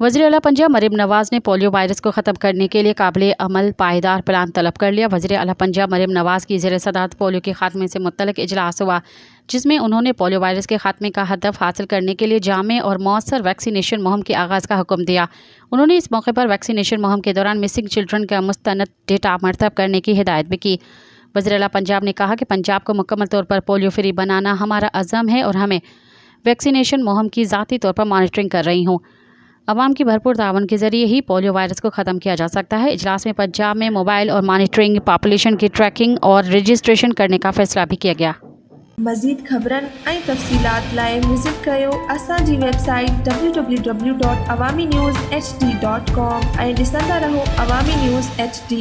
वज़ीर आला पंजाब मरीम नवाज़ ने पोलियो वायरस को ख़त्म करने के लिए काबिल अमल पायदार प्लान तलब कर लिया। वज़ीर आला पंजाब मरीम नवाज़ की ज़ेर सदारत पोलियो के ख़ात्मे से मुतल्लिक़ इजलास हुआ, जिसमें उन्होंने पोलियो वायरस के ख़ात्मे का हदफ हासिल करने के लिए जामे और मौसर वैक्सीनेशन मुहिम के आगाज़ का हुक्म दिया। उन्होंने इस मौके पर वैक्सीनेशन मुहिम के दौरान मिसिंग चिल्ड्रन का मुस्तनद डेटा मरतब करने की हिदायत भी की। वज़ीर आला पंजाब ने कहा कि पंजाब को मुकम्मल तौर पर पोलियो फ्री बनाना हमारा अज़म है और हमें वैक्सीनेशन मुहिम की ज़ाती तौर पर मॉनिटरिंग कर रही हूँ। अवाम की भरपूर तावन के ज़रिए ही पोलियो वायरस को ख़त्म किया जा सकता है। इजलास में पंजाब में मोबाइल और मॉनिटरिंग, पॉपुलेशन की ट्रैकिंग और रजिस्ट्रेशन करने का फ़ैसला भी किया गया। मज़ीद ख़बरन ऐं तफ़सीलात लाइ विज़िट कयो असांजी वेबसाइट www.awamiNewsHD.com ऐं ॾिसंदा रहो अवामी न्यूज़ HD।